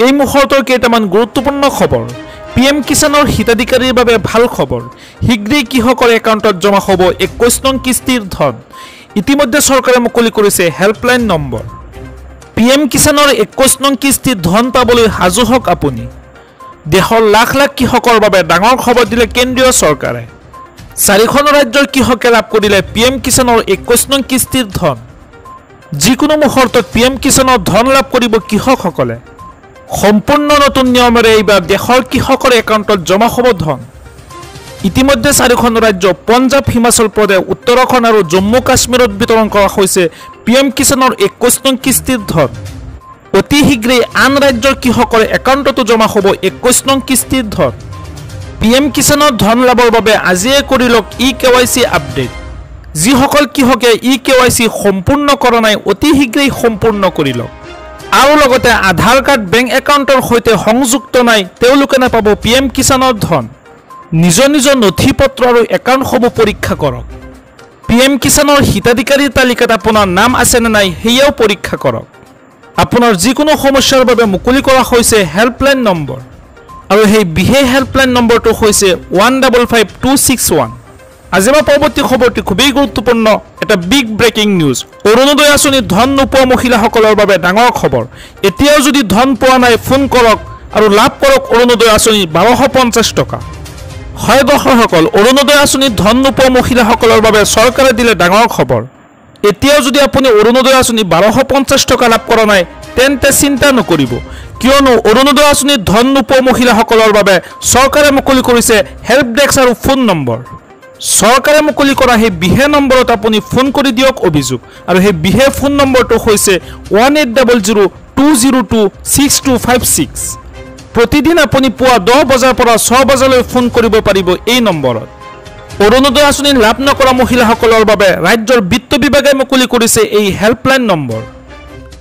এই মুহূৰ্তৰ কেইটামান গুৰুত্বপূৰ্ণ খবৰ। PM কিষাণৰ হিতাধিকাৰীৰ বাবে ভাল খবৰ। শীঘ্ৰেই কৃষকৰ একাউণ্টত জমা হ'ব 21 নং কিস্তিৰ ধন। ইতিমধ্যে চৰকাৰে মুকলি কৰিছে হেল্পলাইন নম্বৰ। PM কিষাণৰ 21 নং কিস্তিৰ ধন পাবলৈ সাজু হওক আপুনি। দেশৰ লাখ লাখ কৃষকৰ বাবে ডাঙৰ খবৰ দিলে কেন্দ্ৰীয় চৰকাৰে। 4খন ৰাজ্যৰ কৃষকে লাভ কৰিলে PM কিষাণৰ 21 নং কিস্তিৰ ধন। যিকোনো মুহূৰ্তত PM কিষাণৰ ধন লাভ কৰিব কৃষকসকলে। সম্পূৰ্ণ নতুন নিয়মেৰে এইবাৰ দেশৰ কৃষকৰ একাউণ্টত জমা হ'ব ধন। ইতিমধ্যে 4খন ৰাজ্য পঞ্জাৱ, হিমাচল প্ৰদেশ, উত্তৰাখণ্ড আৰু জম্মু কাশ্মীৰত বিতৰণ কৰা হৈছে PM কিষাণৰ 21 নং কিস্তিৰ ধন। অতি শীঘ্ৰেই আন ৰাজ্যৰ কৃষকৰ একাউণ্টতো জমা হ'ব 21 নং কিস্তিৰ ধন। PM কিষাণৰ ধন লাভৰ বাবে আজিয়ে কৰি লওক eKYC আপডেট। যিসকল কৃষকে eKYC সম্পূৰ্ণ কৰা নাই অতি শীঘ্ৰেই সম্পূৰ্ণ কৰি লওক। আৰু লগতে আধাৰ কাৰ্ড, বেংক একাউণ্টৰ সৈতে সংযুক্ত নাই তেওঁলোকে নাপাব PM কিষাণৰ ধন। নিজৰ নিজৰ নথি পত্ৰ আৰু একাউণ্টসমূহ পৰীক্ষা কৰক। PM কিষাণৰ হিতাধিকাৰীৰ তালিকাত আপোনাৰ নাম আছে নে নাই সেয়াও পৰীক্ষা কৰক। আপোনাৰ যিকোনো সমস্যাৰ বাবে মুকলি কৰা হৈছে হেল্পলাইন নম্বৰ আৰু সেই বিশেষ হেল্পলাইন নম্বৰটো হৈছে 155261। আজি আমাৰ পৰৱৰ্তী খবৰটি খুবেই গুৰুত্বপূৰ্ণ, এটা বিগ ব্ৰেকিং নিউজ। অৰুণোদয় আঁচনিত ধন নোপোৱা মহিলাসকলৰ বাবে ডাঙৰ খবৰ। এতিয়াও যদি ধন পোৱা নাই ফোন কৰক আৰু লাভ কৰক অৰুণোদয় আঁচনি 1250 টকা। হয় দৰ্শকসকল, অৰুণোদয় আঁচনিত ধন নোপোৱা মহিলাসকলৰ বাবে চৰকাৰে দিলে ডাঙৰ খবৰ। এতিয়াও যদি আপুনি অৰুণোদয় আঁচনি 1250 টকা লাভ কৰা নাই তেন্তে চিন্তা নকৰিব, কিয়নো অৰুণোদয় আঁচনিত ধন নোপোৱা মহিলাসকলৰ বাবে চৰকাৰে মুকলি কৰিছে হেল্প ডেস্ক আৰু ফোন নম্বৰ। চৰকাৰে মুকলি কৰা সেই বিশেষ নম্বৰত আপুনি ফোন কৰি দিয়ক অভিযোগ, আৰু সেই বিশেষ ফোন নম্বৰটো হৈছে 1800-202-6256। প্ৰতিদিন আপুনি পুৱা 10 বজাৰ পৰা 6 বজালৈ ফোন কৰিব পাৰিব এই নম্বৰত। অৰুণোদয় আঁচনি লাভ নকৰা মহিলাসকলৰ বাবে ৰাজ্যৰ বিত্ত বিভাগে মুকলি কৰিছে এই হেল্পলাইন নম্বৰ।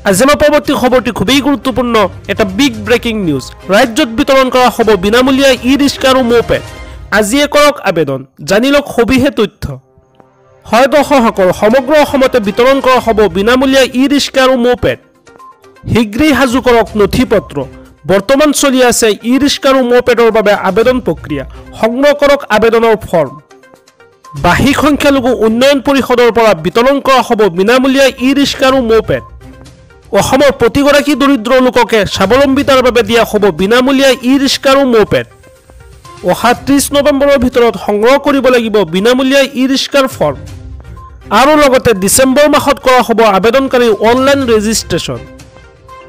আজি আমাৰ পৰৱৰ্তী খবৰটি খুবেই গুৰুত্বপূৰ্ণ, এটা বিগ ব্ৰেকিং নিউজ। ৰাজ্যত বিতৰণ কৰা হ'ব বিনামূলীয়া ই-ৰিক্সা আৰু ম'পেড। আজিয়ে কৰক আবেদন, জানি লওক সবিশেষ তথ্য। হয় দৰ্শকসকল, সমগ্ৰ অসমতে বিতৰণ কৰা হ'ব বিনামূলীয়া ই-ৰিক্সা আৰু ম'পেড। শীঘ্ৰেই সাজু কৰক নথি পত্ৰ। বৰ্তমান চলি আছে ই-ৰিক্সা আৰু ম'পেডৰ বাবে আবেদন প্ৰক্ৰিয়া। সংগ্ৰহ কৰক আবেদনৰ ফৰ্ম। বাৰ্ষিক সংখ্যালঘু উন্নয়ন পৰিষদৰ পৰা বিতৰণ কৰা হ'ব বিনামূলীয়া ই-ৰিক্সা আৰু ম'পেড। অসমৰ প্ৰতিগৰাকী দৰিদ্ৰ লোককে স্বাৱলম্বিতাৰ বাবে দিয়া হ'ব বিনামূলীয়া ই-ৰিক্সা আৰু ম'পেড। অহা 30 নৱেম্বৰৰ ভিতৰত সংগ্ৰহ কৰিব লাগিব বিনামূলীয়া ই-ৰিক্সাৰ ফৰ্ম। আৰু লগতে ডিচেম্বৰ মাহত কৰা হ'ব আবেদনকাৰী অনলাইন ৰেজিষ্ট্ৰেশ্যন।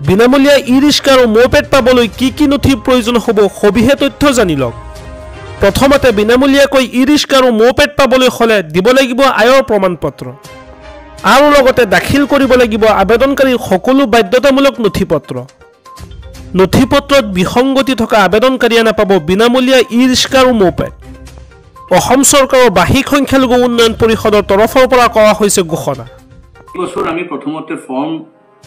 বিনামূলীয়া ই-ৰিক্সা আৰু ম'পেড পাবলৈ কি কি নথিৰ প্ৰয়োজন হ'ব সবিশেষ তথ্য জানি লওক। প্ৰথমতে বিনামূলীয়াকৈ ই-ৰিক্সা আৰু ম'পেড পাবলৈ হ'লে দিব লাগিব আয়ৰ প্ৰমাণপত্ৰ, আৰু লগতে দাখিল কৰিব লাগিব আবেদনকাৰীৰ সকলো বাধ্যতামূলক নথিপত্ৰ। নথিপত্ৰত বিসংগতি থকা আবেদনকাৰীয়ে নাপাব বিনামূলীয়া ই-ৰিক্সা আৰু ম'পেড। অসম চৰকাৰৰ বাৰ্ষিক সংখ্যালঘু উন্নয়ন পৰিষদৰ তৰফৰ পৰা কৰা হৈছে ঘোষণা। এই বছৰ আমি প্ৰথমতে ফৰ্ম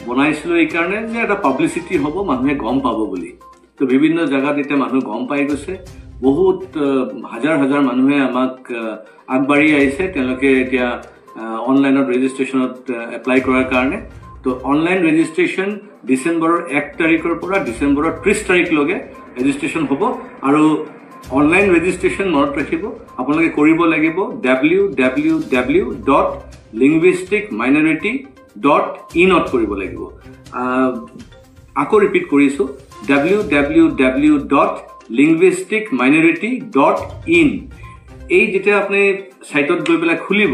বনাইছিলোঁ এই কাৰণে যে এটা পাব্লিচিটি হ'ব, মানুহে গম পাব বুলি। তো বিভিন্ন জেগাত এতিয়া মানুহ গম পাই গৈছে। বহুত হাজাৰ হাজাৰ মানুহে আমাক আগবাঢ়ি আহিছে, তেওঁলোকে এতিয়া অনলাইনত ৰেজিষ্ট্ৰেশ্যনত এপ্লাই কৰাৰ কাৰণে। তো অনলাইন ৰেজিষ্ট্ৰেশ্যন ডিচেম্বৰৰ 1 তাৰিখৰ পৰা ডিচেম্বৰৰ 30 তাৰিখলৈকে ৰেজিষ্ট্ৰেশ্যন হ'ব। আৰু অনলাইন ৰেজিষ্ট্ৰেশ্যন মনত ৰাখিব, আপোনালোকে কৰিব লাগিব www.linguisticminority.in কৰিব লাগিব। আকৌ ৰিপিট কৰিছোঁ, www.linguisticminority.in। এই যেতিয়া আপুনি ছাইটত গৈ পেলাই খুলিব,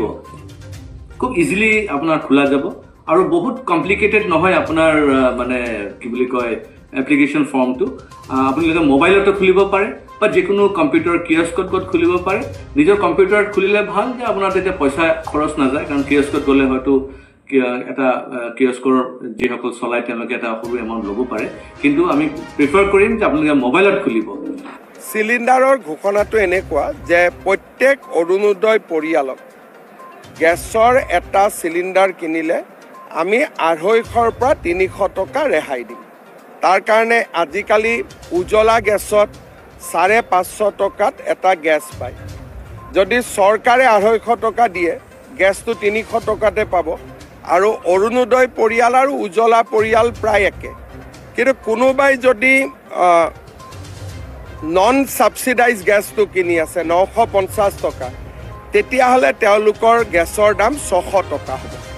খুব ইজিলি আপোনাৰ খোলা যাব আৰু বহুত কমপ্লিকেটেড নহয় আপোনাৰ মানে কি বুলি কয় এপ্লিকেশ্যন ফৰ্মটো। আপোনালোকে মোবাইলতো খুলিব পাৰে বা যিকোনো কম্পিউটাৰ কিয়স্কত খুলিব পাৰে। নিজৰ কম্পিউটাৰত খুলিলে ভাল যে আপোনাৰ তেতিয়া পইচা খৰচ নাযায়, কাৰণ কিয়স্কত গ'লে হয়তো এটা কিয়স্কৰ যিসকল চলায় তেওঁলোকে এটা সৰু এমাউণ্ট ল'ব পাৰে, কিন্তু আমি প্ৰিফাৰ কৰিম যে আপোনালোকে মোবাইলত খুলিব। চিলিণ্ডাৰৰ ঘোষণাটো এনেকুৱা যে প্ৰত্যেক অৰুণোদয় পৰিয়ালক গেছৰ এটা চিলিণ্ডাৰ কিনিলে আমি 250ৰ পৰা 300 টকা ৰেহাই দিম। তাৰ কাৰণে আজিকালি উজ্জ্বলা গেছত 550 টকাত এটা গেছ পায়। যদি চৰকাৰে 250 টকা দিয়ে, গেছটো 300 টকাতে পাব। আৰু অৰুণোদয় পৰিয়াল আৰু উজ্জ্বলা পৰিয়াল প্ৰায় একে। কিন্তু কোনোবাই যদি নন ছাবচিডাইজ গেছটো কিনি আছে 950 টকা তেতিয়াহ'লে তেওঁলোকৰ গেছৰ দাম 600 টকা হ'ব